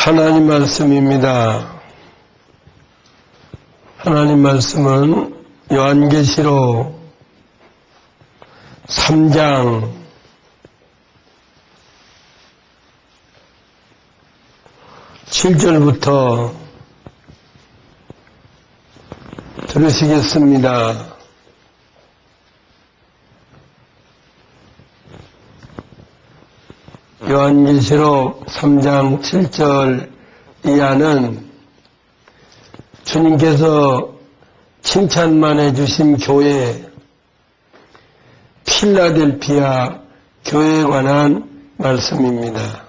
하나님 말씀입니다. 하나님 말씀은 요한계시록 3장 7절부터 들으시겠습니다. 요한계시록 3장 7절 이하는 주님께서 칭찬만 해주신 교회, 필라델피아 교회에 관한 말씀입니다.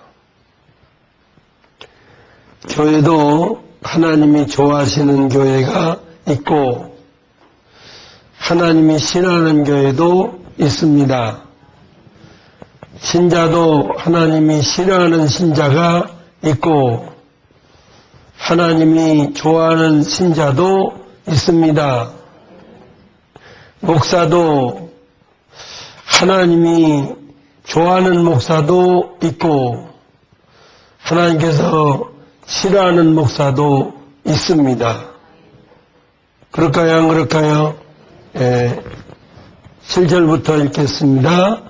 교회도 하나님이 좋아하시는 교회가 있고 하나님이 싫어하는 교회도 있습니다. 신자도 하나님이 싫어하는 신자가 있고 하나님이 좋아하는 신자도 있습니다. 목사도 하나님이 좋아하는 목사도 있고 하나님께서 싫어하는 목사도 있습니다. 그럴까요? 안 그럴까요? 7절부터 읽겠습니다.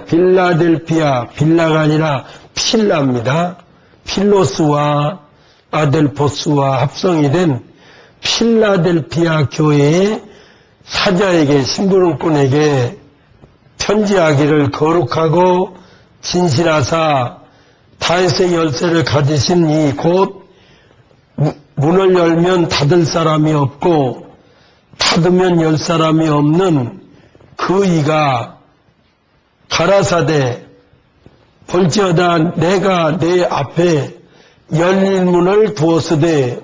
빌라델피아, 빌라가 아니라 필라입니다. 필로스와 아델포스와 합성이 된 필라델피아 교회의 사자에게, 심부름꾼에게 편지하기를 거룩하고 진실하사 다윗의 열쇠를 가지신 이 곧 문을 열면 닫을 사람이 없고 닫으면 열 사람이 없는 그 이가 가라사대 볼지어다 내가 내 앞에 열린 문을 두었으되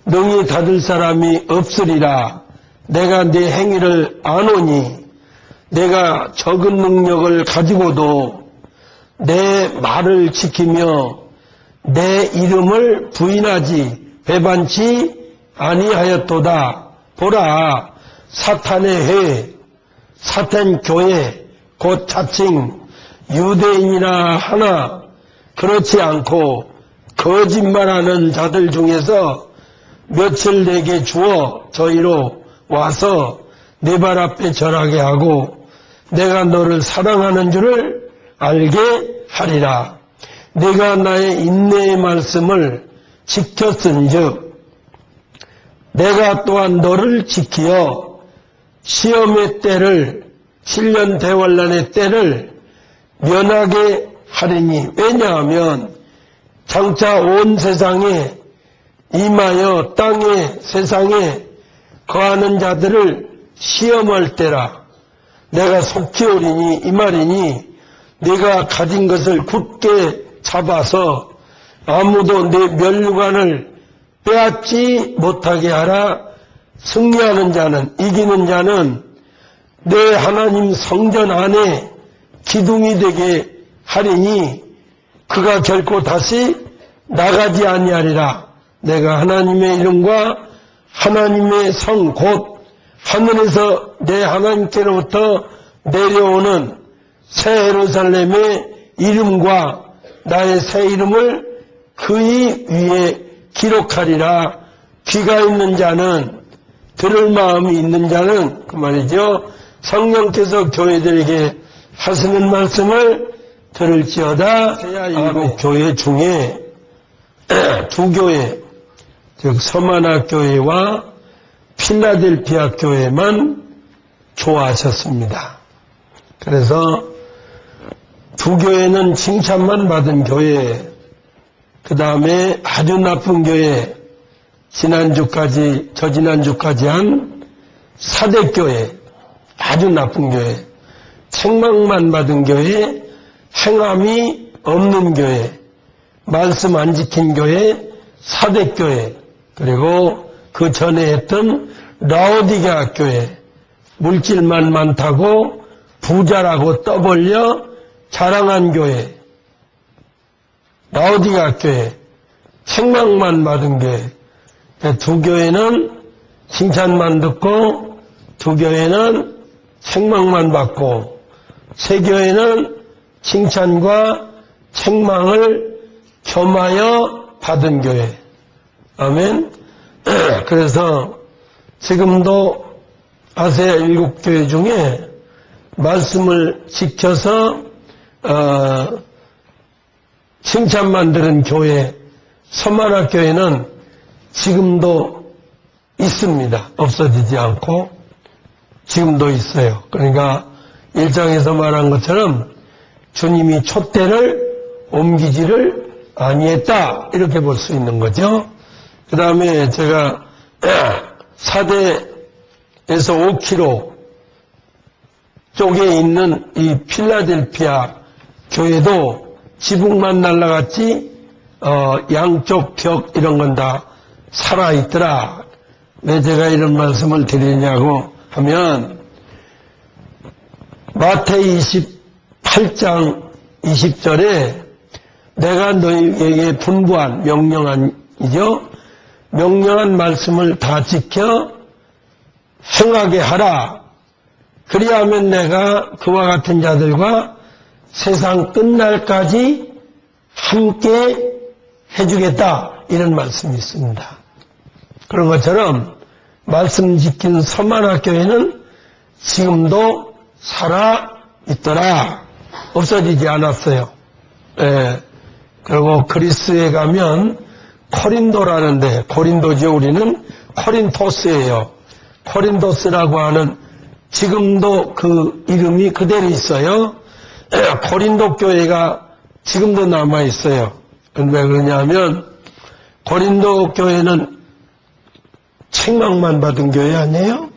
능히 닫을 사람이 없으리라. 내가 네 행위를 아노니 내가 적은 능력을 가지고도 내 말을 지키며 내 이름을 부인하지 배반치 아니하였도다. 보라, 사탄의 회, 사탄 교회 곧 자칭 유대인이나 하나 그렇지 않고 거짓말하는 자들 중에서 며칠 내게 주어 저희로 와서 내 발 앞에 절하게 하고 내가 너를 사랑하는 줄을 알게 하리라. 내가 나의 인내의 말씀을 지켰은즉 내가 또한 너를 지키어 시험의 때를 신년 대환란의 때를 면하게 하리니 왜냐하면 장차 온 세상에 임하여 땅의 세상에 거하는 자들을 시험할 때라. 내가 속히 오리니 이 말이니 네가 가진 것을 굳게 잡아서 아무도 내 면류관을 빼앗지 못하게 하라. 승리하는 자는, 이기는 자는 내 하나님 성전 안에 기둥이 되게 하리니 그가 결코 다시 나가지 아니하리라. 내가 하나님의 이름과 하나님의 성 곧 하늘에서 내 하나님께로부터 내려오는 새 예루살렘의 이름과 나의 새 이름을 그의 위에 기록하리라. 귀가 있는 자는, 들을 마음이 있는 자는, 그 말이죠, 성령께서 교회들에게 하시는 말씀을 들을지어다. 일곱 교회 중에 두 교회, 즉 서마나 교회와 필라델피아 교회만 좋아하셨습니다. 그래서 두 교회는 칭찬만 받은 교회, 그 다음에 아주 나쁜 교회, 지난주까지, 저지난주까지 한 사대교회, 아주 나쁜 교회, 책망만 받은 교회, 행함이 없는 교회, 말씀 안 지킨 교회, 사대교회, 그리고 그 전에 했던 라오디게아 교회, 물질만 많다고 부자라고 떠벌려 자랑한 교회, 라오디게아 교회, 책망만 받은 교회. 두 교회는 칭찬만 듣고 두 교회는 책망만 받고 세 교회는 칭찬과 책망을 겸하여 받은 교회. 아멘. 그래서 지금도 아세아 7교회 중에 말씀을 지켜서 칭찬만 들은 교회, 서만학교회는 지금도 있습니다. 없어지지 않고 지금도 있어요. 그러니까 1장에서 말한 것처럼 주님이 촛대를 옮기지를 아니했다, 이렇게 볼 수 있는 거죠. 그 다음에 제가 4대에서 5km 쪽에 있는 이 필라델피아 교회도 지붕만 날라갔지 양쪽 벽 이런 건 다 살아있더라. 왜 제가 이런 말씀을 드리냐고 하면 마태이 28장 20절에 내가 너희에게 분부한 명령한이죠. 명령한 말씀을 다 지켜 행하게 하라. 그리하면 내가 그와 같은 자들과 세상 끝날까지 함께 해주겠다, 이런 말씀이 있습니다. 그런 것처럼 말씀 지킨 서만학교회는 지금도 살아있더라. 없어지지 않았어요. 예. 그리고 그리스에 가면 코린도라는데, 코린도죠. 우리는 코린토스예요. 코린토스라고 하는 지금도 그 이름이 그대로 있어요. 고린도 교회가 지금도 남아 있어요. 왜 그러냐면 고린도 교회는 책망만 받은 교회 아니에요?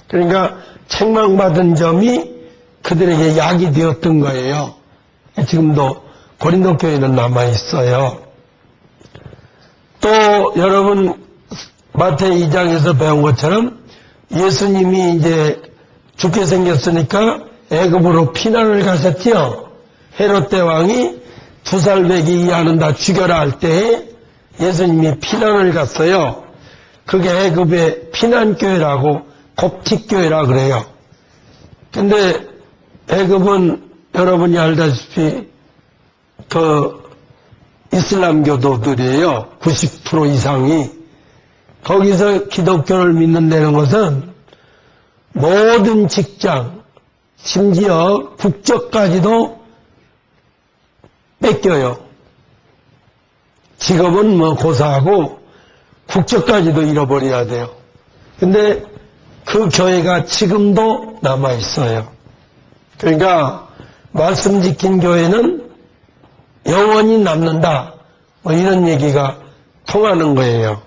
그러니까 책망받은 점이 그들에게 약이 되었던 거예요. 지금도 고린도 교회는 남아 있어요. 또 여러분 마태이 2장에서 배운 것처럼 예수님이 이제 죽게 생겼으니까 애굽으로 피난을 가셨지요. 헤롯 대왕이 2살 배기 이하는 다 죽여라 할 때에 예수님이 피난을 갔어요. 그게 애굽의 피난교회라고 koptik교회라 그래요. 근데 애굽은 여러분이 알다시피 그 이슬람교도들이에요. 90% 이상이. 거기서 기독교를 믿는다는 것은 모든 직장, 심지어 국적까지도 뺏겨요. 직업은 뭐 고사하고 국적까지도 잃어버려야 돼요. 근데 그 교회가 지금도 남아있어요. 그러니까 말씀 지킨 교회는 영원히 남는다, 뭐 이런 얘기가 통하는 거예요.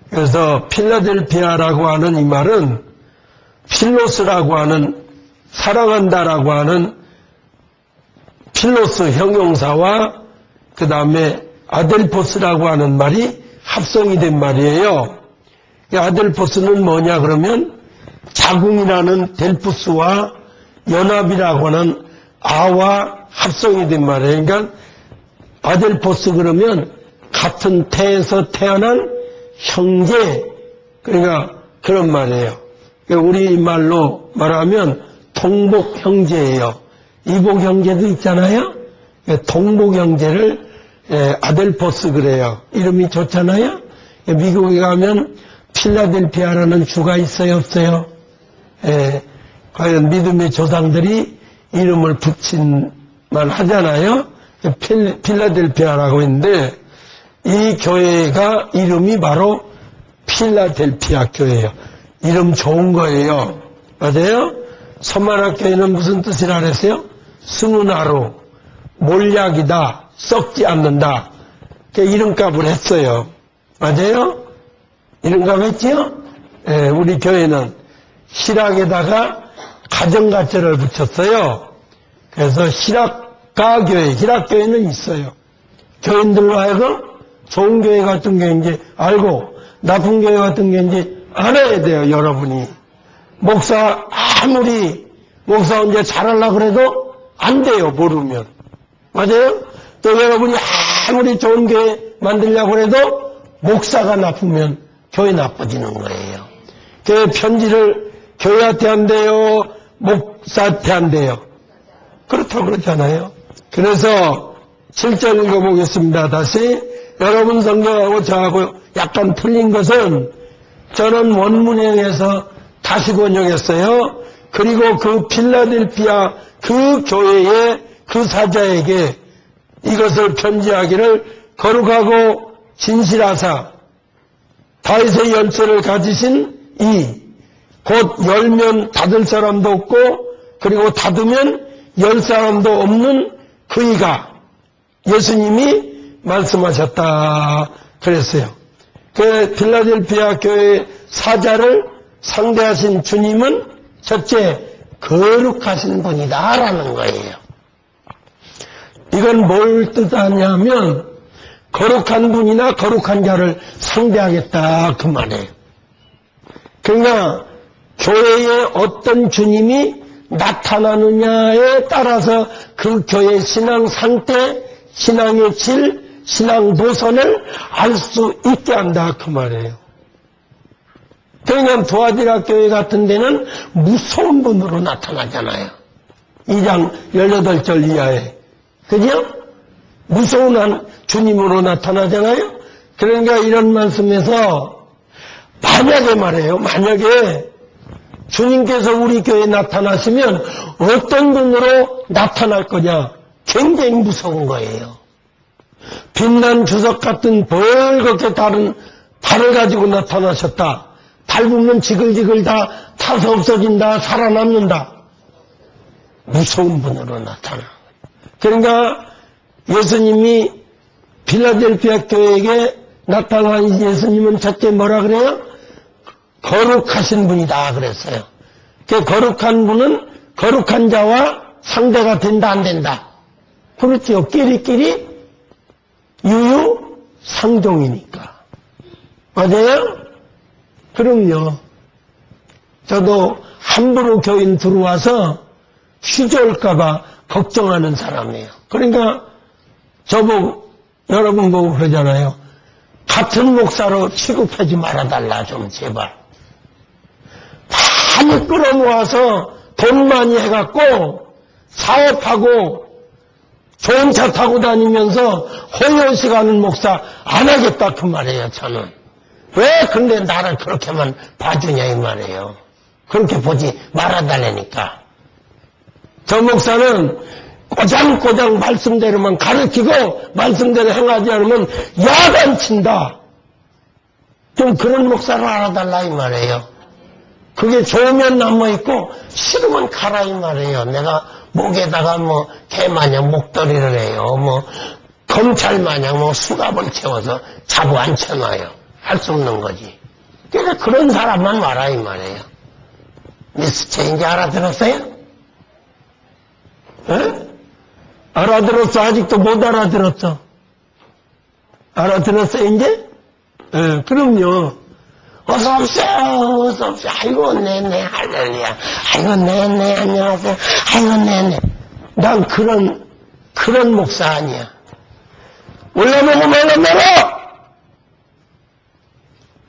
그래서 필라델피아라고 하는 이 말은 필로스라고 하는 사랑한다라고 하는 필로스 형용사와 그 다음에 아델포스라고 하는 말이 합성이 된 말이에요. 이 아델포스는 뭐냐 그러면 자궁이라는 델푸스와 연합이라고 하는 아와 합성이 된 말이에요. 그러니까 아델포스 그러면 같은 태에서 태어난 형제, 그러니까 그런 말이에요. 우리말로 말하면 동복 형제예요. 이복 형제도 있잖아요. 동복 형제를 아델포스 그래요. 이름이 좋잖아요. 미국에 가면 필라델피아라는 주가 있어요, 없어요? 과연 믿음의 조상들이 이름을 붙인 말 하잖아요. 필라델피아라고 했는데 이 교회가 이름이 바로 필라델피아 교회예요. 이름 좋은 거예요. 맞아요? 서만학교회는 무슨 뜻이라 그랬어요? 스누나루, 몰약이다, 썩지 않는다. 이름값을 했어요. 맞아요? 이름값 했지요? 우리 교회는 희락에다가 가정가절을 붙였어요. 그래서 희락가교회, 희락교회는 있어요. 교인들로 하여금 좋은 교회 같은 교회인지 알고 나쁜 교회 같은 교회인지 알아야 돼요, 여러분이. 목사 혼자 잘하려고 그래도 안 돼요, 모르면. 맞아요? 또 여러분이 아무리 좋은 교회 만들려고 해도 목사가 나쁘면 교회 나빠지는 거예요. 교회 편지를 교회한테 한대요, 목사한테 한대요. 그렇다고 그러잖아요. 그래서 7절 읽어보겠습니다. 다시. 여러분 성경하고 저하고 약간 틀린 것은 저는 원문에 의해서 다시 번역했어요. 그리고 그 필라델피아 그 교회의 그 사자에게 이것을 편지하기를 거룩하고 진실하사 다윗의 열쇠를 가지신 이 곧 열면 닫을 사람도 없고 그리고 닫으면 열 사람도 없는 그이가 예수님이 말씀하셨다 그랬어요. 그 필라델피아 교회 사자를 상대하신 주님은 첫째 거룩하신 분이다라는 거예요. 이건 뭘 뜻하냐면 거룩한 분이나 거룩한 자를 상대하겠다 그 말이에요. 그러니까 교회에 어떤 주님이 나타나느냐에 따라서 그 교회 신앙 상태, 신앙의 질, 신앙 노선을 알 수 있게 한다 그 말이에요. 그러니까 도아디라 교회 같은 데는 무서운 분으로 나타나잖아요. 2장 18절 이하에. 그죠? 무서운 한 주님으로 나타나잖아요. 그러니까 이런 말씀에서 만약에 말해요. 만약에 주님께서 우리 교회에 나타나시면 어떤 분으로 나타날 거냐. 굉장히 무서운 거예요. 빛난 주석 같은 벌겋게 다른 달을 가지고 나타나셨다. 밟으면 지글지글 다 타서 없어진다. 살아남는다. 무서운 분으로 나타나. 그러니까 예수님이 필라델피아 교회에게 나타난 예수님은 첫째 뭐라 그래요? 거룩하신 분이다 그랬어요. 그 거룩한 분은 거룩한 자와 상대가 된다 안 된다? 그렇죠. 끼리끼리 유유상종이니까. 맞아요? 그럼요. 저도 함부로 교인 들어와서 휘저을까봐 걱정하는 사람이에요. 그러니까 저보고 여러분 보고 그러잖아요. 같은 목사로 취급하지 말아달라 좀 제발. 많이 끌어모아서 돈 많이 해갖고 사업하고 좋은 차 타고 다니면서 호요식 하는 목사 안 하겠다 그 말이에요. 저는. 왜 근데 나를 그렇게만 봐주냐 이 말이에요. 그렇게 보지 말아달라니까. 저 목사는 꼬장꼬장 말씀대로만 가르치고 말씀대로 행하지 않으면 야단친다. 좀 그런 목사를 알아달라 이 말이에요. 그게 좋으면 남아있고 싫으면 가라 이 말이에요. 내가 목에다가 뭐 개마냥 목도리를 해요. 뭐 검찰마냥 뭐 수갑을 채워서 자고 앉혀놔요. 할 수 없는 거지. 그러니까 그런 사람만 와라 이 말이에요. 미스 체인지 알아들었어요? 에? 알아들었어? 아직도 못 알아들었어? 알아들었어요 이제? 예, 그럼요. 어서오세요, 어서오세요. 아이고, 네네, 할렐루야. 아이고, 네네, 안녕하세요. 아이고, 네네. 난 그런 목사 아니야. 올라보고 말라내라!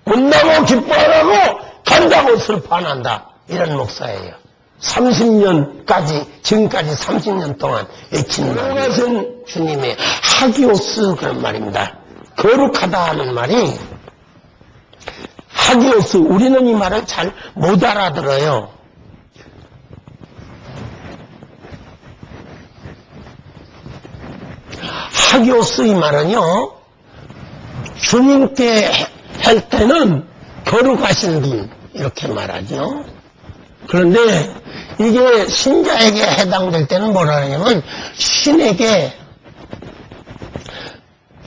온다고 기뻐하라고 간다고 슬퍼 안 한다. 이런 목사예요. 30년까지, 지금까지 30년 동안 애친 말이신 주님의 하기오스 그런 말입니다. 거룩하다 하는 말이 하기오스, 우리는 이 말을 잘 못 알아들어요. 하기오스 이 말은요, 주님께 할 때는 거룩하신 분, 이렇게 말하죠. 그런데 이게 신자에게 해당될 때는 뭐라 하냐면 신에게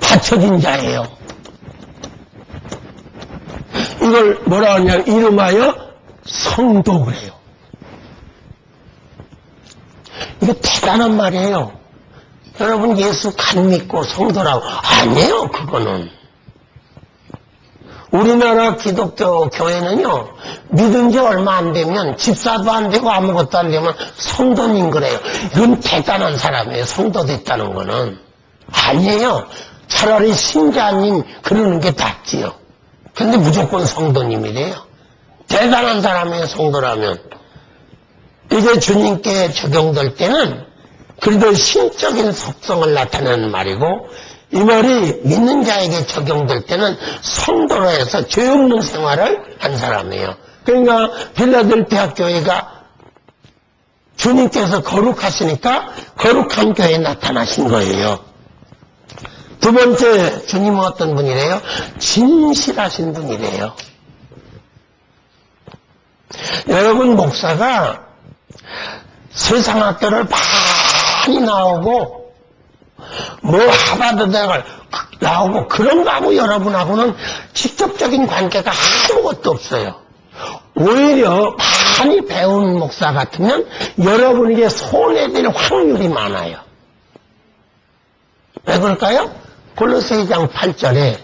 바쳐진 자예요. 이걸 뭐라 하냐면 이름하여 성도 그래요. 이거 대단한 말이에요. 여러분 예수 간 믿고 성도라고 아니에요. 그거는. 우리나라 기독교 교회는요, 믿은 지 얼마 안 되면 집사도 안 되고 아무것도 안 되면 성도님 그래요. 이건 대단한 사람이에요. 성도 됐다는 거는. 아니에요. 차라리 신자님 그러는 게 낫지요. 근데 무조건 성도님이래요. 대단한 사람이에요. 성도라면. 이게 주님께 적용될 때는 그래도 신적인 속성을 나타내는 말이고, 이 말이 믿는 자에게 적용될 때는 성도로 해서 죄 없는 생활을 한 사람이에요. 그러니까 빌라델피아 교회가 주님께서 거룩하시니까 거룩한 교회에 나타나신 거예요. 두 번째, 주님은 어떤 분이래요? 진실하신 분이래요. 여러분, 목사가 세상 학교를 많이 나오고 뭐 하버드 대학을 나오고 그런 거하고 여러분하고는 직접적인 관계가 아무것도 없어요. 오히려 많이 배운 목사 같으면 여러분에게 손해될 확률이 많아요. 왜 그럴까요? 골로새장 8절에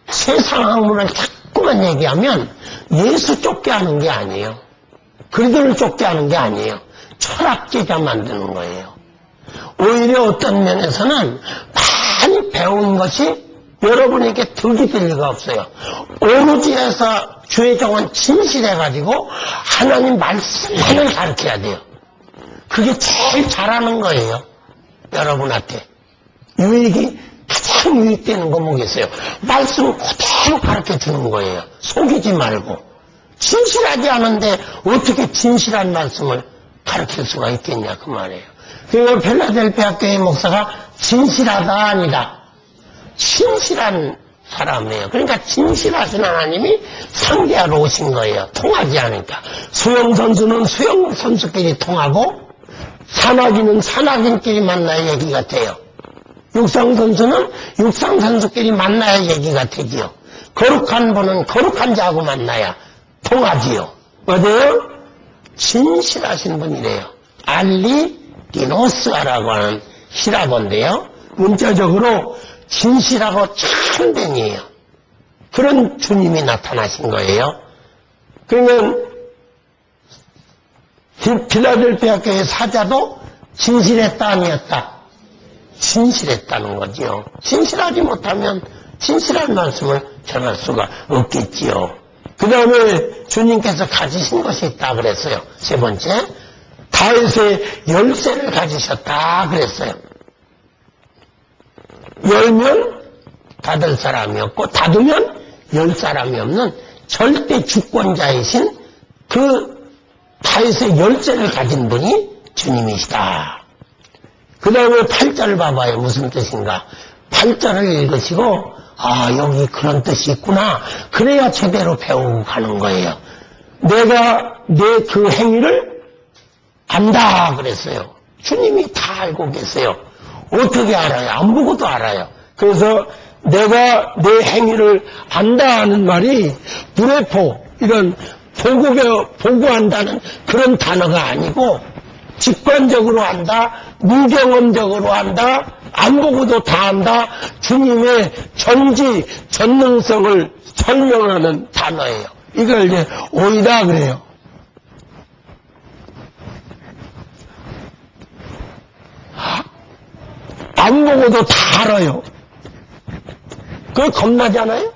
세상 학문을 자꾸만 얘기하면 예수 쫓게 하는 게 아니에요. 그리스도를 쫓게 하는 게 아니에요. 철학제자 만드는 거예요. 오히려 어떤 면에서는 많이 배운 것이 여러분에게 득이 될 리가 없어요. 오로지 해서 주의 종은 진실해가지고 하나님 말씀만을 가르쳐야 돼요. 그게 제일 잘하는 거예요. 여러분한테. 가장 유익되는 거 뭐겠어요? 말씀 그대로 가르쳐 주는 거예요. 속이지 말고. 진실하지 않은데 어떻게 진실한 말씀을 가르칠 수가 있겠냐 그 말이에요. 그리고 필라델피아 교회 목사가 진실하다 아니다. 진실한 사람이에요. 그러니까 진실하신 하나님이 상대하러 오신 거예요. 통하지 않으니까. 수영선수는 수영선수끼리 통하고 산악인은 산악인끼리 만나야 얘기가 돼요. 육상선수는 육상선수끼리 만나야 얘기가 되지요. 거룩한 분은 거룩한 자하고 만나야 통하지요. 맞아요? 진실하신 분이래요. 알리디노스라고 하는 히라고인데요. 문자적으로 진실하고 참된이에요. 그런 주님이 나타나신 거예요. 그러면 필라델피아 교회 사자도 진실했다 아니었다? 진실했다는 거지요. 진실하지 못하면 진실한 말씀을 전할 수가 없겠지요. 그 다음에 주님께서 가지신 것이 있다 그랬어요. 세 번째, 다윗의 열쇠를 가지셨다 그랬어요. 열면 닫을 사람이 없고 닫으면 열 사람이 없는 절대 주권자이신 그 다윗의 열쇠를 가진 분이 주님이시다. 그 다음에 8절 봐봐요. 무슨 뜻인가. 8절을 읽으시고 여기 그런 뜻이 있구나. 그래야 제대로 배우고 가는 거예요. 내가 내 그 행위를 안다 그랬어요. 주님이 다 알고 계세요. 어떻게 알아요? 안 보고도 알아요. 그래서 내가 내 행위를 안다 하는 말이 불회포 이런 보고한다는 그런 단어가 아니고 직관적으로 안다, 무경험적으로 안다, 안 보고도 다 안다. 주님의 전지 전능성을 설명하는 단어예요. 이걸 이제 오이다 그래요. 안 보고도 다 알아요. 그거 겁나잖아요?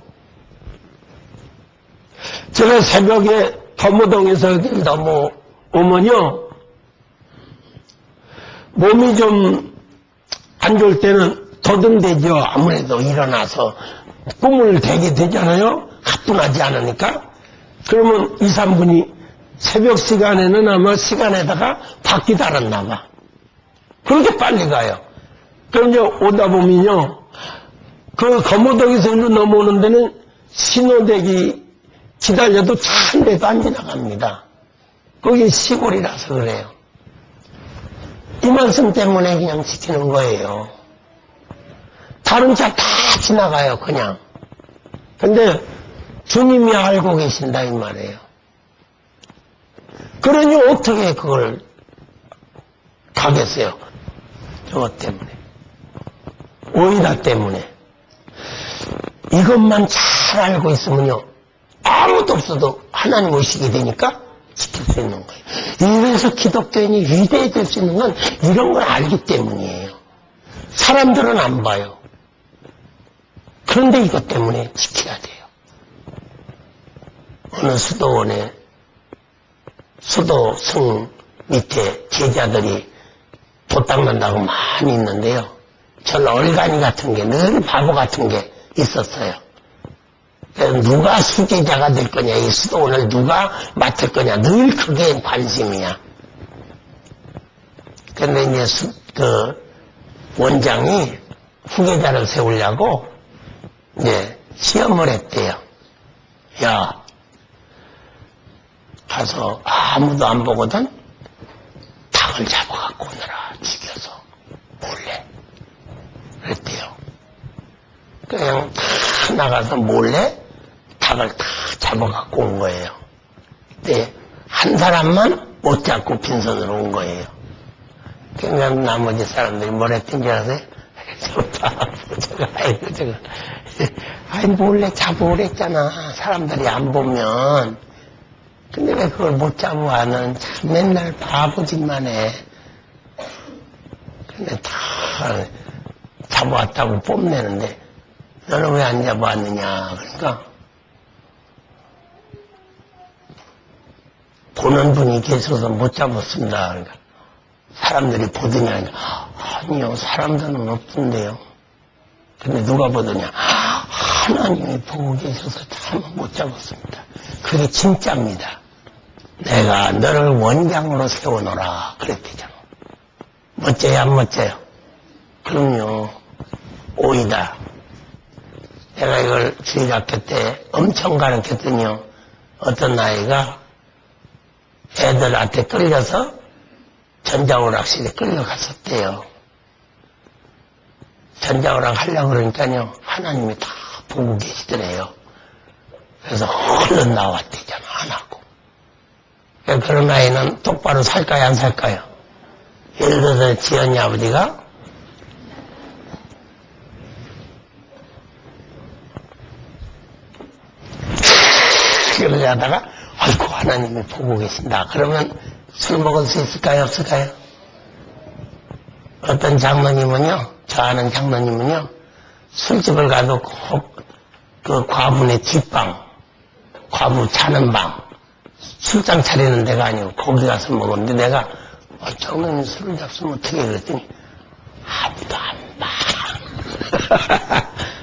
제가 새벽에 거무동에서 넘어오면요, 몸이 좀 안 좋을 때는 더듬대죠. 아무래도 일어나서 꿈을 대게 되잖아요. 가뿐하지 않으니까. 그러면 2, 3분이 새벽 시간에는 아마 시간에다가 바퀴 달았나 봐. 그렇게 빨리 가요. 그럼 이제 오다 보면요, 그 거무동에서 일로 넘어오는 데는 신호대기 기다려도 차 한 대도 안 지나갑니다. 거기 시골이라서 그래요. 이 말씀 때문에 그냥 지키는 거예요. 다른 차 다 지나가요, 그냥. 근데 주님이 알고 계신다 이 말이에요. 그러니 어떻게 그걸 가겠어요? 저것 때문에. 오이다 때문에. 이것만 잘 알고 있으면요, 아무도 없어도 하나님 의식이 되니까 지킬 수 있는 거예요. 이래서 기독교인이 위대해질 수 있는 건 이런 걸 알기 때문이에요. 사람들은 안 봐요. 그런데 이것 때문에 지켜야 돼요. 어느 수도원에 수도승 밑에 제자들이 도 닦는다고 많이 있는데요. 전 얼간이 같은 게, 늘 바보 같은 게 있었어요. 누가 수제자가 될 거냐, 이 수도원을 누가 맡을 거냐, 늘 그게 관심이야. 근데 이제 원장이 후계자를 세우려고 이제 시험을 했대요. 야, 가서 아무도 안 보거든? 닭을 잡아갖고 오너라, 죽여서 몰래. 그랬대요. 그냥 다 나가서 몰래 닭을 다 잡아갖고 온 거예요. 근데 한 사람만 못 잡고 빈손으로 온 거예요. 그러니까 나머지 사람들이 뭘 했던 줄 아세요? 아이, 몰래 잡아오랬잖아. 사람들이 안 보면. 근데 왜 그걸 못 잡아와는 참 맨날 바보짓만 해. 근데 다 잡아왔다고 뽐내는데, 너는 왜 안 잡아왔느냐. 그러니까, 보는 분이 계셔서 못 잡았습니다. 그러니까, 사람들이 보더냐. 아니요, 사람들은 없던데요. 근데 누가 보더냐. 하나님이 보고 계셔서 참 못 잡았습니다. 그게 진짜입니다. 내가 너를 원장으로 세워놓으라. 그랬대잖아. 멋져요, 안 멋져요? 그럼요. 오이다. 내가 이걸 주일학교 때 엄청 가르쳤더니요. 어떤 아이가 애들한테 끌려서 전자오락실에 끌려갔었대요. 전자오락 하려고 그러니까요. 하나님이 다 보고 계시더래요. 그래서 얼른 나왔대잖아. 안 하고. 그런 아이는 똑바로 살까요, 안 살까요? 예를 들어서 지연이 아버지가 그러게 하다가 아이고 하나님이 보고 계신다. 그러면 술 먹을 수 있을까요, 없을까요? 어떤 장로님은요, 저 아는 장로님은요, 술집을 가도 그 과부네 뒷방, 과부 자는 방, 술장 차리는 데가 아니고 거기 가서 먹었는데 내가 장로님 술을 잡수면 어떻게 그랬더니 아무도 안 봐.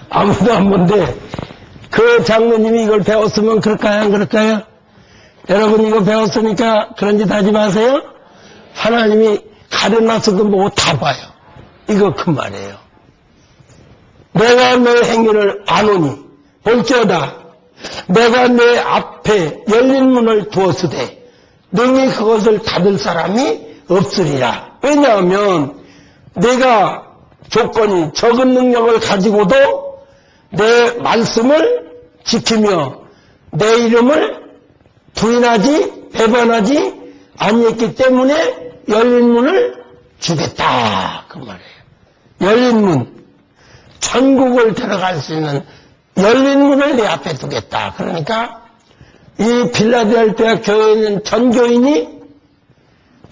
아무도 안 본데 그 장로님이 이걸 배웠으면 그럴까요, 안 그럴까요? 여러분 이거 배웠으니까 그런 짓 하지 마세요. 하나님이 가려놨어도 뭐 다 봐요. 이거 그 말이에요. 내가 너의 행위를 아노니 볼지어다 내가 내 앞에 열린 문을 두었으되 능히 그것을 닫을 사람이 없으리라. 왜냐하면 내가 조건이 적은 능력을 가지고도 내 말씀을 지키며 내 이름을 부인하지 배반하지 아니했기 때문에 열린 문을 주겠다. 그 말이에요. 열린 문. 천국을 들어갈 수 있는 열린 문을 내 앞에 두겠다. 그러니까 이 필라델피아 교회에 있는 전교인이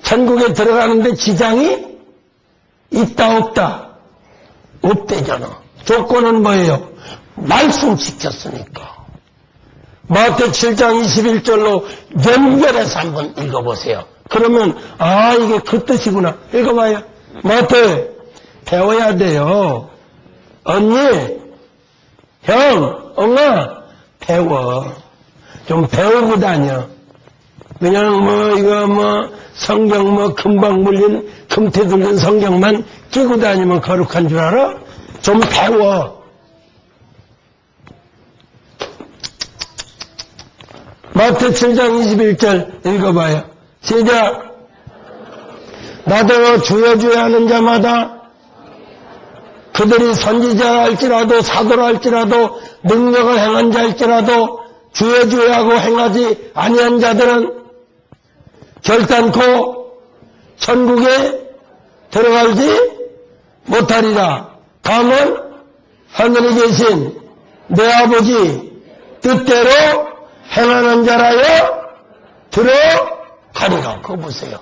천국에 들어가는데 지장이 있다 없다? 없대잖아. 조건은 뭐예요? 말씀 지켰으니까. 마태 7장 21절로 연결해서 한번 읽어보세요. 그러면 이게 그 뜻이구나. 읽어봐요. 마태 배워야 돼요. 언니, 형, 엄마 배워. 좀 배우고 다녀. 그냥 이거 성경 금방 물린 금태 들린 성경만 끼고 다니면 거룩한 줄 알아? 좀 배워. 마태 7장 21절 읽어봐요. 시작. 나더러 주여 주여 하는 자마다 그들이 선지자라 할지라도 사도라 할지라도 능력을 행한 자일지라도 주여 주여 하고 행하지 아니한 자들은 결단코 천국에 들어가지 못하리라. 다음은 하늘에 계신 내 아버지 뜻대로 행하는 자라여 들어가리라. 그거 보세요.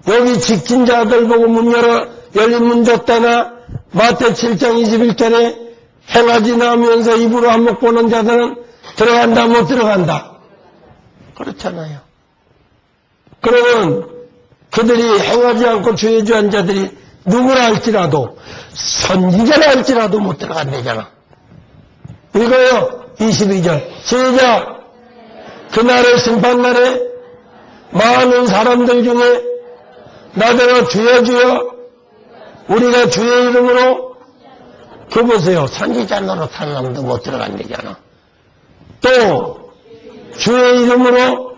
여기 지킨 자들 보고 문 열어 열린 문 줬다나 마태 7장 21절에 행하지 나오면서 입으로 한몫 보는 자들은 들어간다 못 들어간다? 그렇잖아요. 그러면 그들이 행하지 않고 죄주한 자들이 누구라 할지라도 선지자라 할지라도 못 들어간다잖아. 읽어요. 22절 시작. 그날의 심판날에 많은 사람들 중에 나더러 주여 주여 우리가 주의 이름으로 그 보세요. 선지자 노릇하는 놈도 못 들어간다잖아. 또 주의 이름으로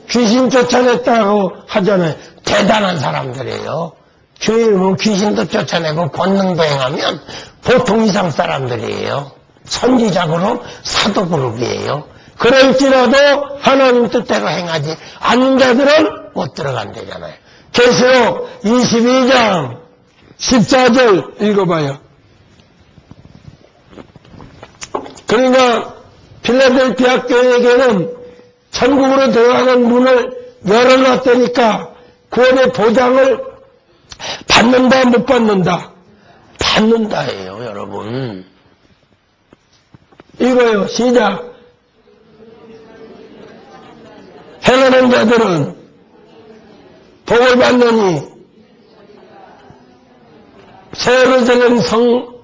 귀신 쫓아냈다고 하잖아요. 대단한 사람들이에요. 주의 이름으로 귀신도 쫓아내고 권능도 행하면 보통 이상 사람들이에요. 선지자그룹, 사도그룹이에요. 그럴지라도 하나님 뜻대로 행하지 않는 자들은 못 들어간다잖아요. 계시록 22장 14절 읽어봐요. 그러니까 필라델피아 교회에게는 천국으로 들어가는 문을 열어놨다니까 구원의 보장을 받는다 못 받는다? 받는다예요, 여러분. 이거요. 시작. 행하는 자들은 복을 받느니 새 예루살렘 성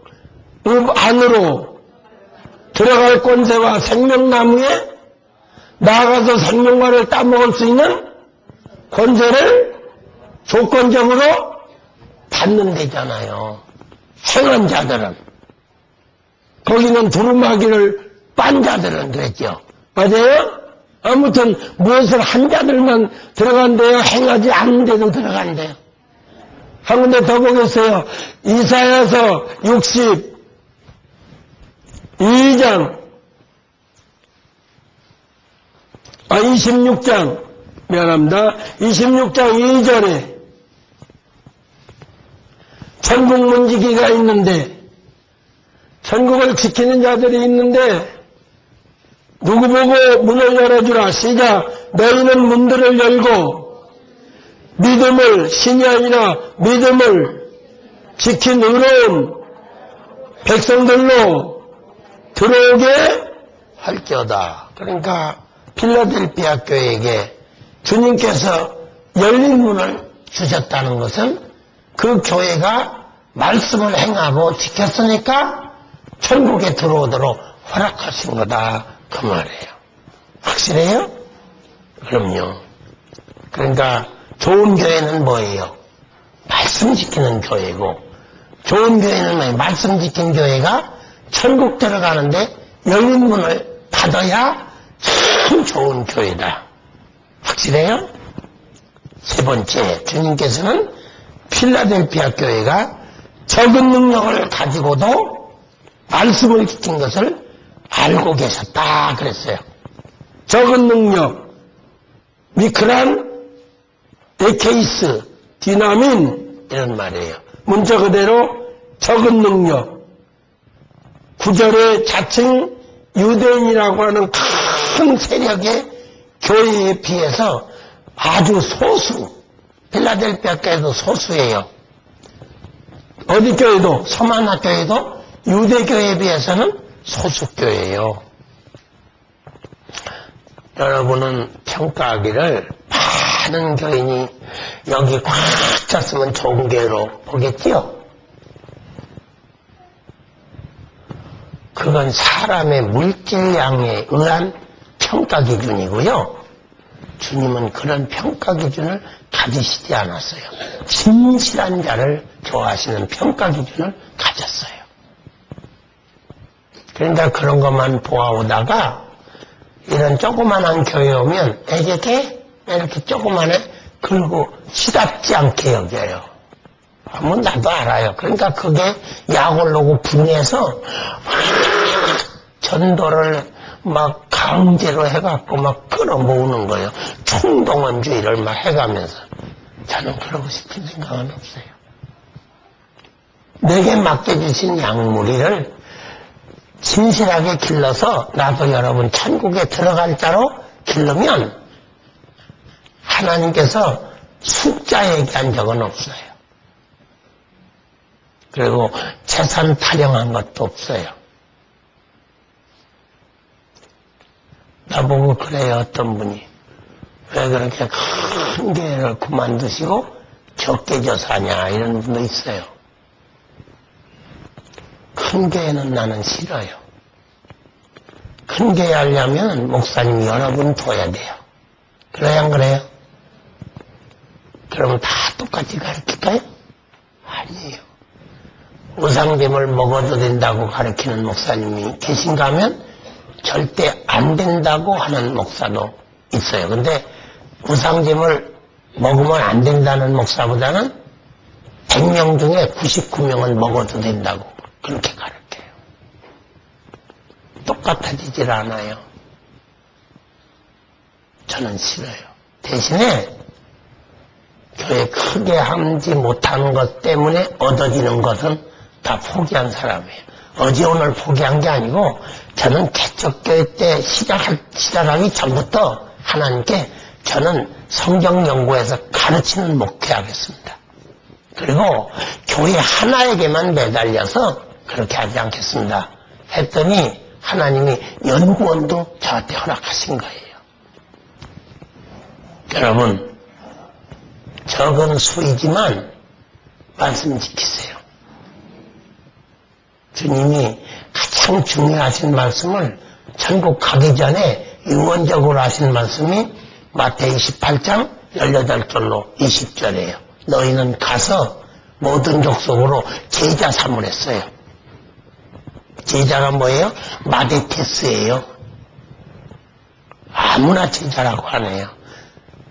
안으로 들어갈 권세와 생명나무에 나아가서 생명과를 따먹을 수 있는 권세를 조건적으로 받는 데잖아요. 행한 자들은. 거기는 두루마기를 빤 자들은 그랬죠. 맞아요? 아무튼 무엇을 한 자들만 들어간대요. 행하지 않는 데도 들어간대요. 한 군데 더 보겠어요. 이사야서 62장 26장 미안합니다. 26장 2절에 천국 문지기가 있는데 천국을 지키는 자들이 있는데 누구 보고 문을 열어주라. 시작. 너희는 문들을 열고 믿음을 신이 아니라 믿음을 지킨 의로운 백성들로 들어오게 할지어다. 그러니까 필라델피아 교회에게 주님께서 열린 문을 주셨다는 것은 그 교회가 말씀을 행하고 지켰으니까 천국에 들어오도록 허락하신 거다. 그 말이에요. 확실해요? 그럼요. 그러니까 좋은 교회는 뭐예요? 말씀 지키는 교회고 좋은 교회는 뭐예요? 말씀 지킨 교회가 천국 들어가는데 열린 문을 닫아야 참 좋은 교회다. 확실해요? 세 번째, 주님께서는 필라델피아 교회가 적은 능력을 가지고도 말씀을 지킨 것을 알고 계셨다 그랬어요. 적은 능력, 미크란, 에케이스, 디나민 이런 말이에요. 문자 그대로 적은 능력. 구절의 자칭 유대인이라고 하는 큰 세력의 교회에 비해서 아주 소수, 필라델피아 교회도 소수예요. 어디 교회도, 서만화 교회도 유대교회에 비해서는 소수교회예요. 여러분은 평가하기를 많은 교인이 여기 꽉 찼으면 좋은 교회로 보겠지요? 그건 사람의 물질량에 의한 평가 기준이고요. 주님은 그런 평가 기준을 가지시지 않았어요. 진실한 자를 좋아하시는 평가 기준을 가졌어요. 그러니까 그런 것만 보아오다가 이런 조그만한 교회 오면 애게 이렇게 조그만해 그리고 시답지 않게 여겨요. 뭐 나도 알아요. 그러니까 그게 약을 놓고 분해서 전도를 막 강제로 해갖고 막 끌어모으는 거예요. 총동원주의를 막 해가면서. 저는 그러고 싶은 생각은 없어요. 내게 맡겨주신 약무리를 진실하게 길러서 나도 여러분 천국에 들어갈 자로 길르면 하나님께서 숫자 얘기한 적은 없어요. 그리고 재산 타령한 것도 없어요. 나보고 그래요, 어떤 분이. 왜 그렇게 큰 교회를 그만두시고 적게 져서 하냐 이런 분도 있어요. 큰 교회는 나는 싫어요. 큰 교회 하려면 목사님이 여러 분 둬야 돼요. 그래야 안 그래요? 그러면 다 똑같이 가르칠까요? 아니에요. 우상제물 먹어도 된다고 가르치는 목사님이 계신가 하면 절대 안 된다고 하는 목사도 있어요. 근데 우상제물 먹으면 안 된다는 목사보다는 100명 중에 99명은 먹어도 된다고 그렇게 가르쳐요. 똑같아지질 않아요. 저는 싫어요. 대신에 교회 크게 하지 못하는 것 때문에 얻어지는 것은 다 포기한 사람이에요. 어제 오늘 포기한 게 아니고 저는 개척교회 때 시작하기 전부터 하나님께 저는 성경 연구에서 가르치는 목회하겠습니다. 그리고 교회 하나에게만 매달려서 그렇게 하지 않겠습니다. 했더니 하나님이 연구원도 저한테 허락하신 거예요. 여러분, 적은 수이지만 말씀 지키세요. 주님이 가장 중요하신 말씀을 천국 가기 전에 유언적으로 하신 말씀이 마태복음 28장 18절로 20절이에요. 너희는 가서 모든 족속으로 제자 삼으랬어요. 제자가 뭐예요? 마데테스예요. 아무나 제자라고 하네요.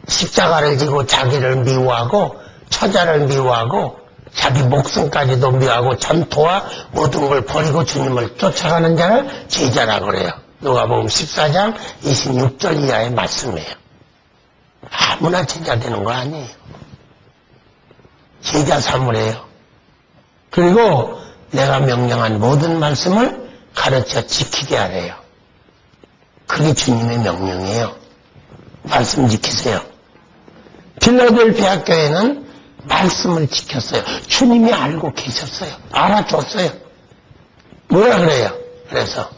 십자가를 지고 자기를 미워하고 처자를 미워하고 자기 목숨까지도 미워하고 전토와 모든 걸 버리고 주님을 쫓아가는 자를 제자라고 그래요. 누가복음 14장 26절 이하의 말씀이에요. 아무나 제자 되는 거 아니에요. 제자 삼으래요. 그리고 내가 명령한 모든 말씀을 가르쳐 지키게 하래요. 그게 주님의 명령이에요. 말씀 지키세요. 필라델피아 교회는 말씀을 지켰어요. 주님이 알고 계셨어요. 알아줬어요. 뭐라 그래요? 그래서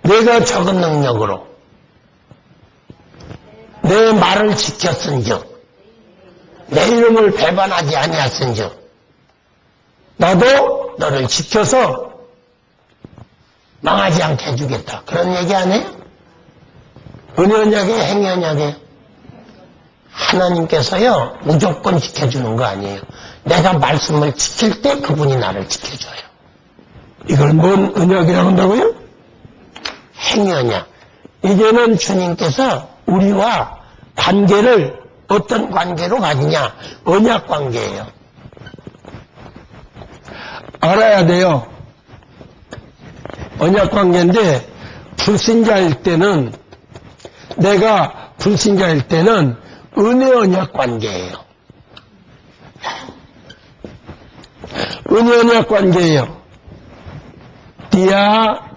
내가 적은 능력으로 내 말을 지켰은즉 내 이름을 배반하지 아니했은즉 나도 너를 지켜서 망하지 않게 해주겠다. 그런 얘기 아니에요? 은혜 언약에 행위 언약에 하나님께서요 무조건 지켜주는 거 아니에요. 내가 말씀을 지킬 때 그분이 나를 지켜줘요. 이걸 뭔 언약이라고 한다고요? 행위 언약. 이제는 주님께서 우리와 관계를 어떤 관계로 가지냐? 언약 관계예요. 알아야 돼요. 언약 관계인데 불신자일 때는 내가 불신자일 때는 은혜 언약 관계예요. 은혜 언약 관계예요. 디아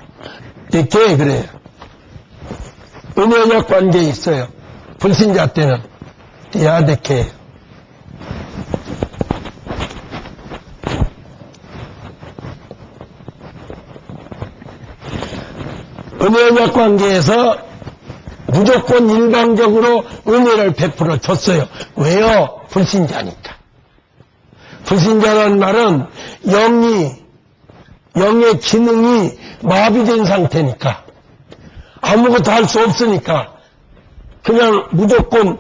데케 그래요. 은혜 언약 관계에 있어요. 불신자 때는 디아 데케. 은혜 언약 관계에서 무조건 일방적으로 은혜를 베풀어 줬어요. 왜요? 불신자니까. 불신자라는 말은 영의 기능이 마비된 상태니까 아무것도 할 수 없으니까 그냥 무조건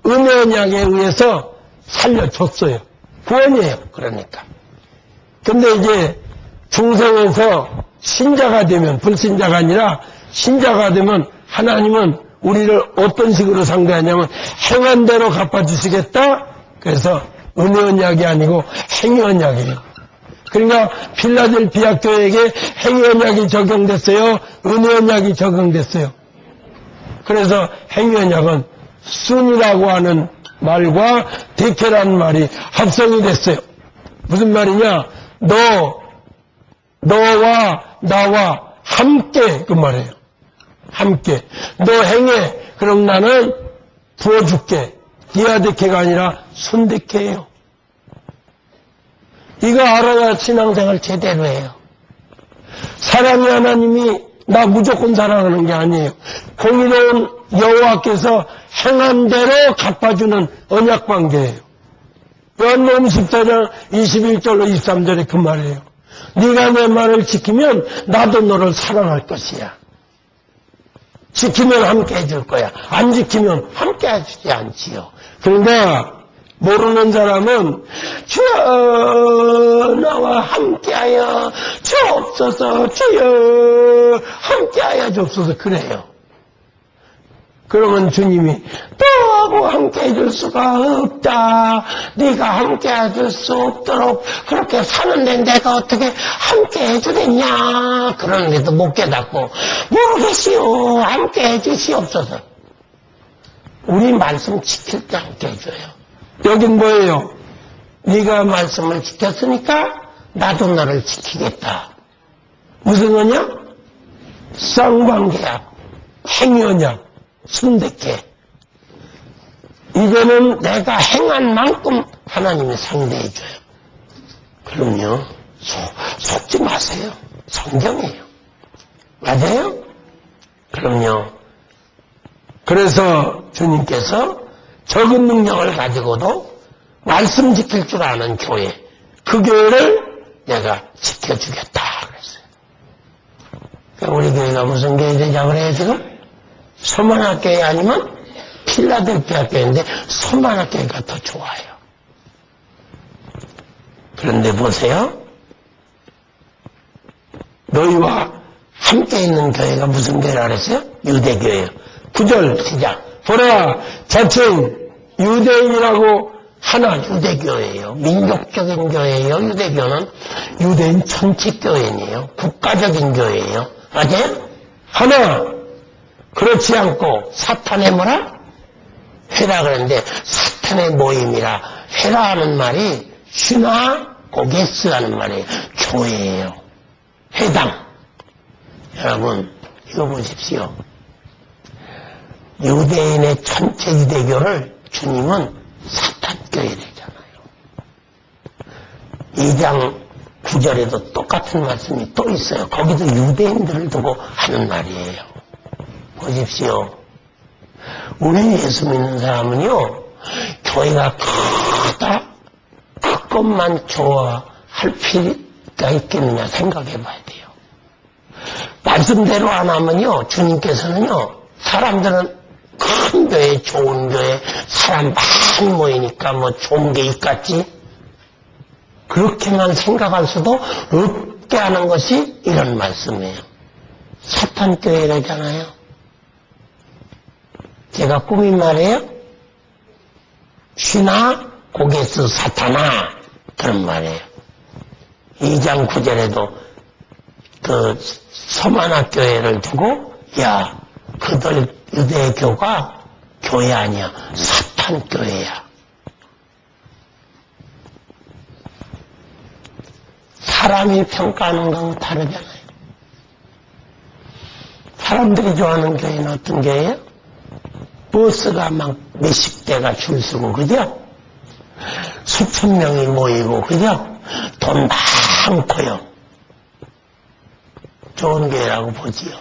은혜 언약에 의해서 살려줬어요. 구원이에요. 그러니까. 근데 이제 중생에서 신자가 되면 불신자가 아니라 신자가 되면 하나님은 우리를 어떤 식으로 상대하냐면 행한 대로 갚아주시겠다. 그래서 은혜 언약이 아니고 행위 언약이에요. 그러니까 필라델피아 교회에게 행위 언약이 적용됐어요. 은혜 언약이 적용됐어요. 그래서 행위 언약은 순이라고 하는 말과 데케라는 말이 합성이 됐어요. 무슨 말이냐? 너와 나와 함께 그 말이에요. 함께. 너 행해. 그럼 나는 부어줄게. 디아데케가 아니라 순데케예요. 이거 알아야 신앙생활 제대로 해요. 사랑의 하나님이 나 무조건 사랑하는 게 아니에요. 공의로운 여호와께서 행한 대로 갚아주는 언약관계예요. 요한복음 14장 21절로 23절에 그 말이에요. 네가 내 말을 지키면 나도 너를 사랑할 것이야. 지키면 함께 해줄 거야. 안 지키면 함께 해주지 않지요. 그런데 모르는 사람은 주여 나와 함께하여 주옵소서, 주여 함께하여 주옵소서 그래요. 그러면 주님이 너하고 함께 해줄 수가 없다. 네가 함께 해줄 수 없도록 그렇게 사는데 내가 어떻게 함께 해주겠냐. 그러는데도 못 깨닫고 모르겠시오. 함께 해주시옵소서. 우리 말씀 지킬 때 함께 해줘요. 여긴 뭐예요? 네가 말씀을 지켰으니까 나도 너를 지키겠다. 무슨 언약? 쌍방계약, 행위언약. 순백해. 이제는 내가 행한 만큼 하나님이 상대해줘요. 그럼요. 속지 마세요. 성경이에요. 맞아요? 그럼요. 그래서 주님께서 적은 능력을 가지고도 말씀 지킬 줄 아는 교회, 그 교회를 내가 지켜주겠다 그랬어요. 우리 교회가 무슨 교회 되자 그래요 지금? 서만화 교회 아니면 필라델피아 교회인데 서만화 교회가 더 좋아요. 그런데 보세요. 너희와 함께 있는 교회가 무슨 교회라 그랬어요? 유대교회예요. 9절 시작. 보라 자칭 유대인이라고 하나 유대교회예요. 민족적인 교회예요. 유대교는 유대인 전체 교회예요. 국가적인 교회예요. 맞아요? 하나 그렇지 않고 사탄의 뭐라? 회라 그랬는데 사탄의 모임이라 회라 하는 말이 슈나 고게스 하는 말이에요. 교회예요. 회당. 여러분 이거 보십시오. 유대인의 전체 유대교를 주님은 사탄교회 되잖아요. 2장 9절에도 똑같은 말씀이 또 있어요. 거기도 유대인들을 두고 하는 말이에요. 보십시오. 우리 예수 믿는 사람은요, 교회가 크다, 그 것만 좋아할 필요가 있겠느냐 생각해 봐야 돼요. 말씀대로 안 하면요, 주님께서는요, 사람들은 큰 교회, 좋은 교회, 사람 많이 모이니까 뭐 좋은 게 있겠지? 그렇게만 생각할 수도 없게 하는 것이 이런 말씀이에요. 사탄 교회라잖아요. 제가 꾸민 말이에요. 슈나 고게스 사탄아 그런 말이에요. 2장 9절에도 그 서만화 교회를 두고 야 그들 유대교가 교회 아니야. 사탄 교회야. 사람이 평가하는 건 다르잖아요. 사람들이 좋아하는 교회는 어떤 교회예요? 버스가 막 몇십 대가 줄 서고 그죠? 수천 명이 모이고 그죠? 돈 많고요. 좋은 교회라고 보지요.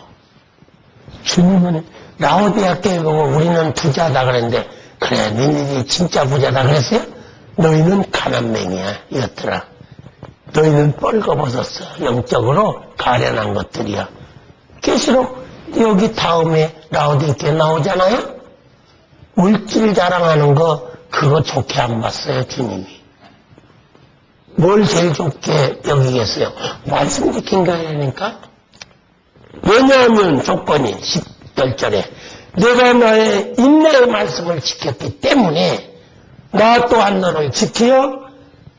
주님은 라오디아 교회 보고 우리는 부자다 그랬는데 그래 너희들이 진짜 부자다 그랬어요? 너희는 가난맹이야 이었더라. 너희는 뻘거벗었어. 영적으로 가련한 것들이야. 계시록 여기 다음에 라오디아 교회 나오잖아요? 물질 자랑하는 거 그거 좋게 안 봤어요 주님이. 뭘 제일 좋게 여기겠어요? 말씀 지킨 거라니까. 왜냐하면 조건이 10절에 내가 나의 인내의 말씀을 지켰기 때문에 나 또한 너를 지키어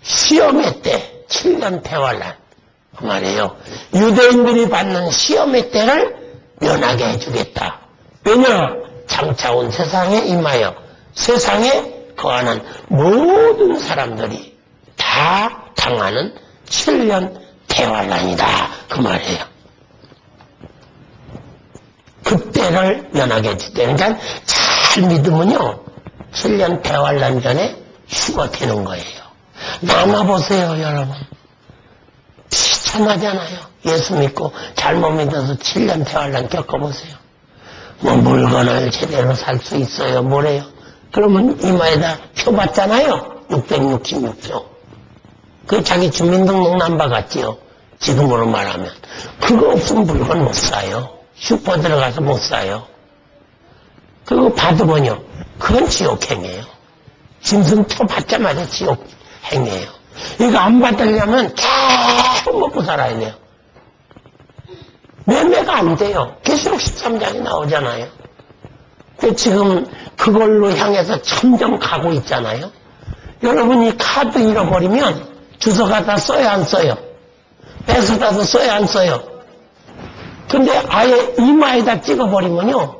시험의 때 7년 대환란 그 말이에요. 유대인들이 받는 시험의 때를 면하게 해주겠다. 왜냐? 장차 온 세상에 임하여 세상에 거하는 모든 사람들이 다 당하는 7년 대환란이다 그 말이에요. 그때를 면하게 해주대. 그러니까 잘 믿으면요 7년 대환란 전에 휴가 되는 거예요. 남아보세요 여러분. 비참하잖아요. 예수 믿고 잘못 믿어서 7년 대환란 겪어보세요. 뭐 물건을 제대로 살 수 있어요. 뭐래요? 그러면 이마에다 표 받잖아요. 666표. 그 자기 주민등록 넘버 같지요. 지금으로 말하면. 그거 없으면 물건 못 사요. 슈퍼 들어가서 못 사요. 그거 받으면요. 그건 지옥행이에요. 짐승표 받자마자 지옥행이에요. 이거 안 받으려면 계속 먹고 살아야 돼요. 매매가 안 돼요. 계시록 13장이 나오잖아요. 근데 지금 그걸로 향해서 점점 가고 있잖아요. 여러분이 카드 잃어버리면 주소가다 써야 안 써요? 뺏어다도 써야 안 써요? 근데 아예 이마에다 찍어버리면요.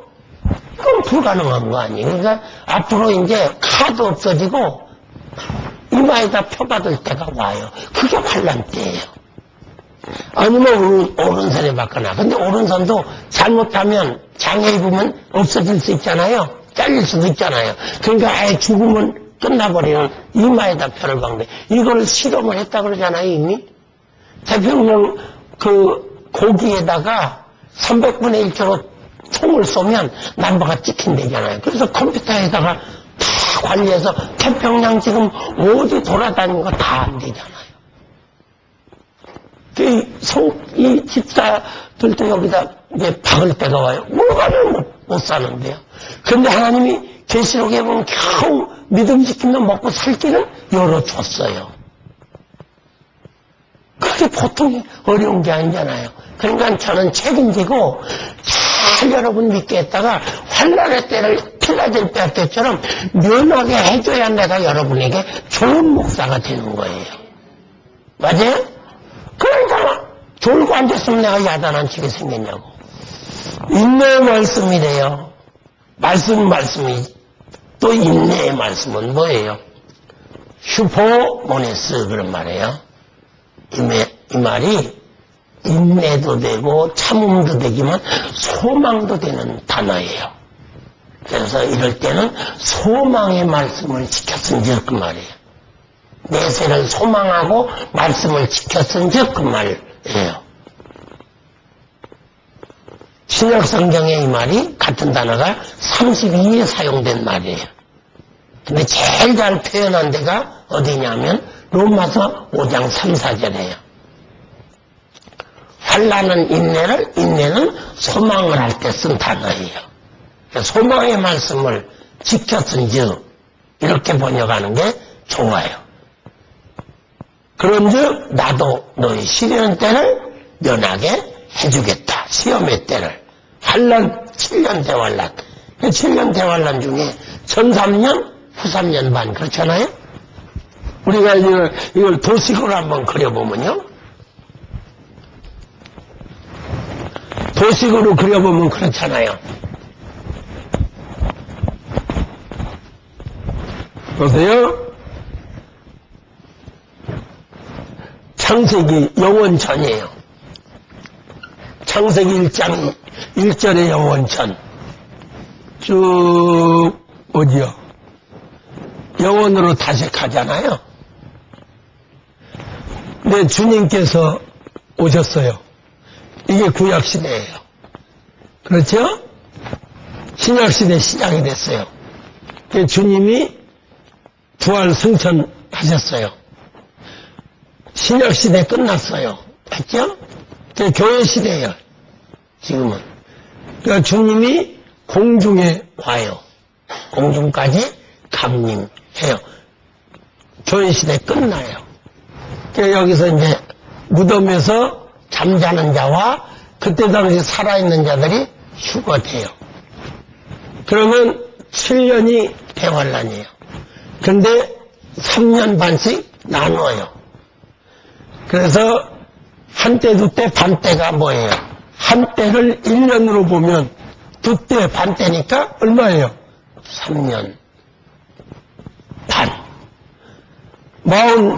그건 불가능한 거 아니에요. 그러니까 앞으로 이제 카드 없어지고 이마에다 표 받을 때가 와요. 그게 환란 때예요. 아니면 오른손에 받거나. 근데 오른손도 잘못하면 장애 입으면 없어질 수 있잖아요. 잘릴 수도 있잖아요. 그러니까 아예 죽으면 끝나버리는 이마에다 표를 박는데 이걸 실험을 했다 그러잖아요. 이미. 태평양 그 고기에다가 300분의 1초로 총을 쏘면 남바가 찍힌대잖아요. 그래서 컴퓨터에다가 다 관리해서 태평양 지금 어디 돌아다니는 거 다 안 되잖아요. 이 집사들도 여기다 이제 박을 때가 와요. 물건을 못 사는데요. 그런데 하나님이 계시록에 보면 겨우 믿음 지키면 먹고 살 길을 열어줬어요. 그게 보통 어려운 게 아니잖아요. 그러니까 저는 책임지고 잘 여러분 믿게 했다가 환란의 때를 필라델피아 때처럼 면하게 해줘야 내가 여러분에게 좋은 목사가 되는 거예요. 맞아요? 그러니까 졸고 앉았으면 내가 야단 안 치게 생겼냐고. 인내의 말씀이래요. 말씀이 또 인내의 말씀은 뭐예요? 슈퍼모네스 그런 말이에요. 이 말이 인내도 되고 참음도 되지만 소망도 되는 단어예요. 그래서 이럴 때는 소망의 말씀을 지켰은즉 그 말이에요. 내세를 소망하고 말씀을 지켰은즉 그 말이에요. 신약 성경에 이 말이 같은 단어가 32에 사용된 말이에요. 근데 제일 잘 표현한 데가 어디냐면 로마서 5장 3, 4절이에요. 환난은 인내는 소망을 할 때 쓴 단어예요. 소망의 말씀을 지켰은즉 이렇게 번역하는 게 좋아요. 그런즉 나도 너희 시련 때를 면하게 해주겠다. 시험의 때를. 환난 7년 대환란. 7년 대환란 중에 전 3년, 후 3년 반 그렇잖아요. 우리가 이걸 도식으로 한번 그려보면요. 도식으로 그려보면 그렇잖아요. 보세요. 창세기 영원전이에요. 창세기 1장 1절의 영원전. 쭉 어디요? 영원으로 다시 가잖아요. 근데 주님께서 오셨어요. 이게 구약시대예요. 그렇죠? 신약시대 시작이 됐어요. 주님이 부활 승천하셨어요. 신약시대 끝났어요. 했죠? 교회시대예요. 지금은. 그러니까 주님이 공중에 와요. 공중까지 감림해요. 교회시대 끝나요. 여기서 이제 무덤에서 잠자는 자와 그때 당시 살아있는 자들이 휴거돼요. 그러면 7년이 대환란이에요. 근데 3년 반씩 나누어요. 그래서 한때, 두때, 반때가 뭐예요? 한때를 1년으로 보면 두때, 반때니까 얼마예요? 3년 반.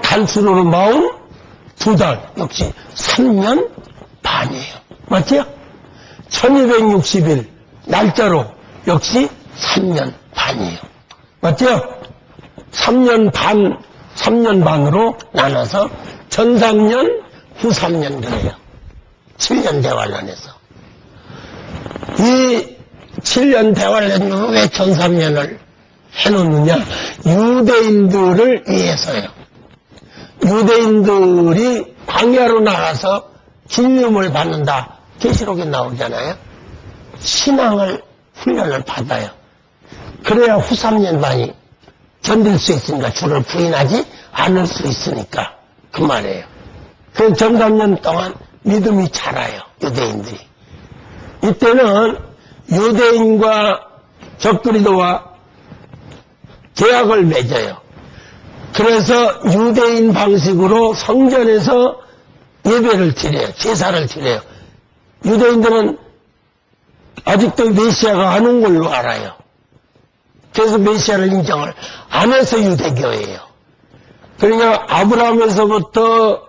단순으로 42달. 역시 3년 반이에요. 맞죠? 1260일 날짜로 역시 3년 반이에요. 맞죠? 3년 반으로 나눠서 전 3년, 후 3년 그래요. 7년 대환란에서. 이 7년 대환란 왜 1300년을 해놓느냐? 유대인들을 위해서요. 유대인들이 광야로 나가서 진림을 받는다. 계시록에 나오잖아요. 신앙을 훈련을 받아요. 그래야 후 3년반이 견딜 수 있으니까, 주를 부인하지 않을 수 있으니까 그 말이에요. 그 13년 동안 믿음이 자라요. 유대인들이. 이때는 유대인과 적그리도와 계약을 맺어요. 그래서 유대인 방식으로 성전에서 예배를 드려요. 제사를 드려요. 유대인들은 아직도 메시아가 안 온 걸로 알아요. 그래서 메시아를 인정을 안 해서 유대교예요. 그러니까 아브라함에서부터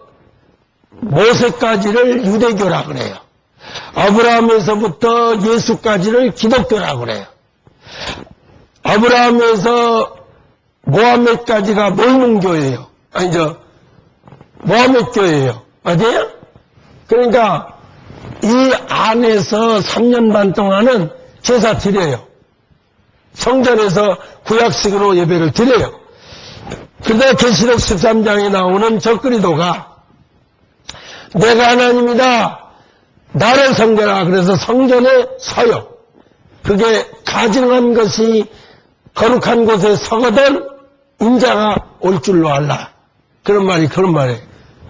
모세까지를 유대교라 그래요. 아브라함에서부터 예수까지를 기독교라 그래요. 아브라함에서 모하메까지가 몰몬교예요. 모하메교예요. 맞아요? 그러니까 이 안에서 3년 반 동안은 제사 드려요. 성전에서 구약식으로 예배를 드려요. 그러다 계시록 13장에 나오는 적그리도가 내가 하나님이다. 나를 섬겨라. 그래서 성전에 서요. 그게 가증한 것이 거룩한 곳에 서거든 인자가 올 줄로 알라. 그런 말이에요.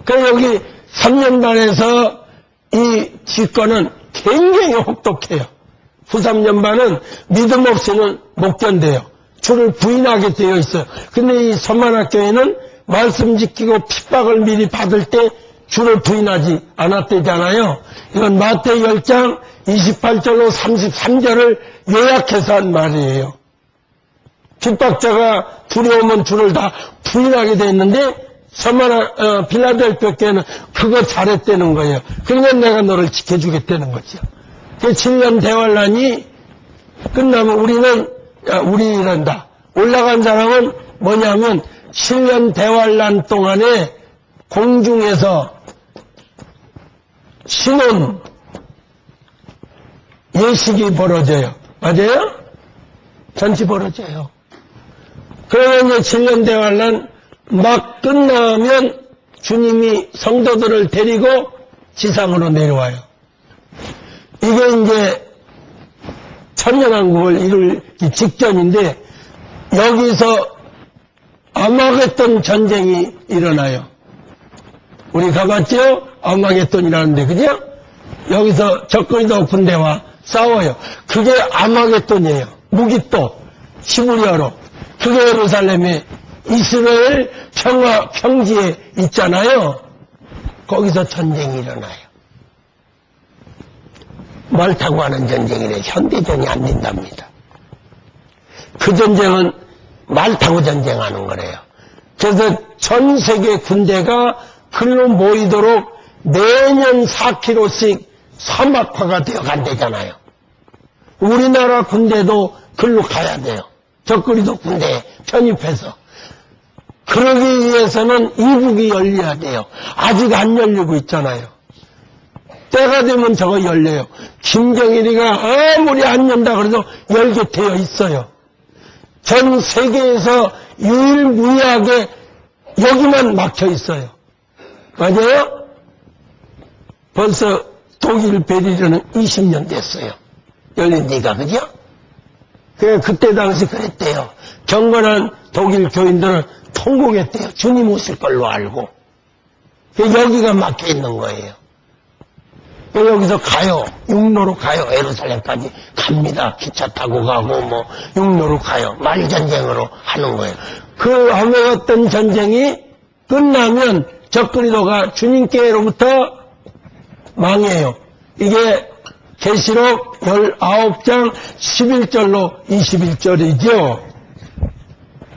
그래서 여기 3년 반에서 이 직권은 굉장히 혹독해요. 후 3년 반은 믿음 없이는 못 견뎌요. 주를 부인하게 되어 있어요. 근데 이 서만학교에는 말씀 지키고 핍박을 미리 받을 때 주를 부인하지 않았대잖아요. 이건 마태 10장 28절로 33절을 요약해서 한 말이에요. 핍박자가 두려우면 주를 다 부인하게 돼 있는데 빌라델피아 교회는 그거 잘했다는 거예요. 그러니까 내가 너를 지켜주겠다는 거죠. 그 7년 대환란이 끝나면 우리란다. 올라간 사람은 뭐냐면 7년 대환란 동안에 공중에서 신혼 예식이 벌어져요. 맞아요? 잔치 벌어져요. 그러면 이제 7년 대환란 막 끝나면 주님이 성도들을 데리고 지상으로 내려와요. 이게 이제 천년왕국을 이루기 직전인데 여기서 아마겟돈 전쟁이 일어나요. 우리 가봤죠? 아마겟돈이라는데, 그죠? 여기서 적그리도 군대와 싸워요. 그게 아마겟돈이에요. 무기또, 시부리아로. 그게 예루살렘에 이스라엘 평지에 있잖아요. 거기서 전쟁이 일어나요. 말 타고 하는 전쟁이래. 현대전이 안 된답니다. 그 전쟁은 말 타고 전쟁하는 거래요. 그래서 전 세계 군대가 글로 모이도록 매년 4km씩 사막화가 되어 간대잖아요. 우리나라 군대도 글로 가야 돼요. 적그리도 군대에 편입해서. 그러기 위해서는 이북이 열려야 돼요. 아직 안 열리고 있잖아요. 때가 되면 저거 열려요. 김정일이가 아무리 안 연다 그래도 열게 되어 있어요. 전 세계에서 유일무이하게 여기만 막혀 있어요. 맞아요? 벌써 독일 베를린은 20년 됐어요. 열린 지가, 그죠? 그때 당시 그랬대요. 경건한 독일 교인들은 통곡했대요. 주님 오실 걸로 알고. 여기가 막혀 있는 거예요. 여기서 가요. 육로로 가요. 예루살렘까지 갑니다. 기차 타고 가고 육로로 가요. 말전쟁으로 하는 거예요. 그 아마겟돈 전쟁이 끝나면 적그리도가 주님께로부터 망해요. 이게 계시록 19장 11절로 21절이죠.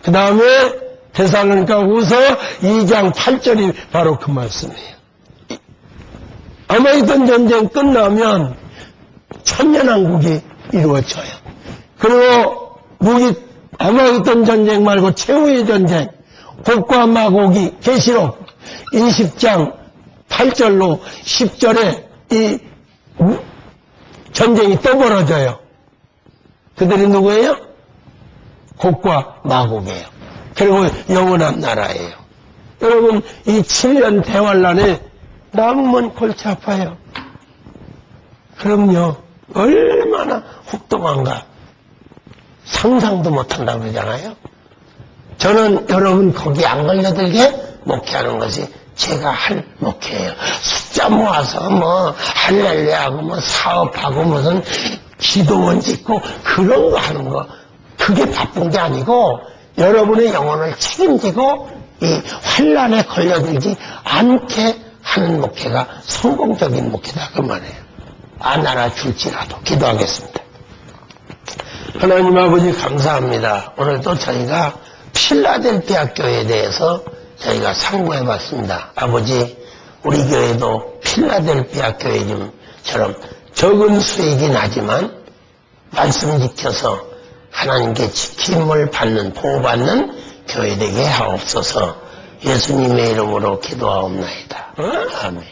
그 다음에 데살로니가후서 2장 8절이 바로 그 말씀이에요. 아마겟돈 전쟁 끝나면 천년왕국이 이루어져요. 그리고 아마겟돈 전쟁 말고 최후의 전쟁, 곡과 마곡이 계시록 20장 8절로 10절에 이 전쟁이 또 벌어져요. 그들이 누구예요? 곡과 마곡이에요. 그리고 영원한 나라예요. 여러분, 이 7년 대환란에 남으면 골치 아파요. 그럼요, 얼마나 혹독한가. 상상도 못한다고 그러잖아요. 저는 여러분 거기 안 걸려들게 목회하는 것이 제가 할 목회예요. 숫자 모아서 뭐 할렐루야하고 뭐 사업하고 무슨 기도원 짓고 그런 거 하는 거, 그게 바쁜 게 아니고 여러분의 영혼을 책임지고 이 환란에 걸려들지 않게 하는 목회가 성공적인 목회다 그 말이에요. 안 알아줄지라도. 기도하겠습니다. 하나님 아버지 감사합니다. 오늘도 저희가 필라델피아 교회에 대해서 저희가 상고해 봤습니다. 아버지, 우리 교회도 필라델피아 교회처럼 적은 수익이 나지만 말씀 지켜서 하나님께 지킴을 받는, 보호받는 교회 되게 하옵소서. 예수님의 이름으로 기도하옵나이다. 아멘.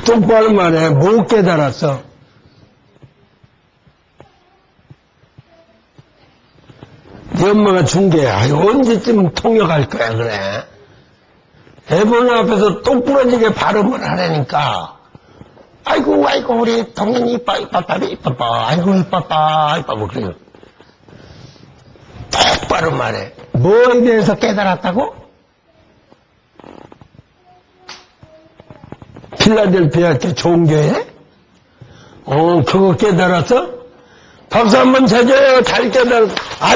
똑바로 말해. 못 깨달았어. 네 엄마가 준 게 언제쯤 통역할 거야 그래. 대본 앞에서 똑 부러지게 발음을 하라니까. 아이고 우리 동현이 이뻐 아이고 이뻐 그래요. 똑바로 말해. 뭐에 대해서 깨달았다고? 필라델피아 좋은 교회? 그거 깨달았어? 박수 한번 쳐줘요. 잘 깨달았어.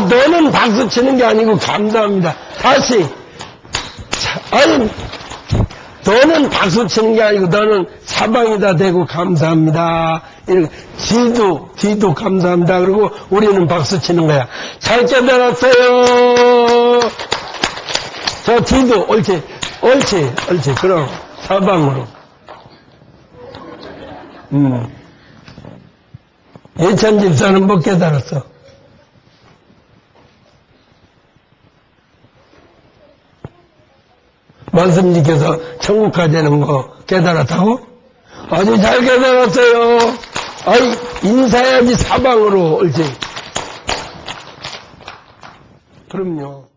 너는 박수 치는 게 아니고 감사합니다. 다시. 아니, 너는 박수 치는 게 아니고 너는 사방에다 대고 감사합니다. 이렇게 뒤도 감사합니다. 그리고 우리는 박수 치는 거야. 잘 깨달았어요. 저 뒤도 옳지. 그럼 사방으로. 예찬 집사는 못 깨달았어. 말씀 지켜서 천국 가자는 거 깨달았다고? 아주 잘 깨달았어요. 인사해야지 사방으로 옳지. 그럼요.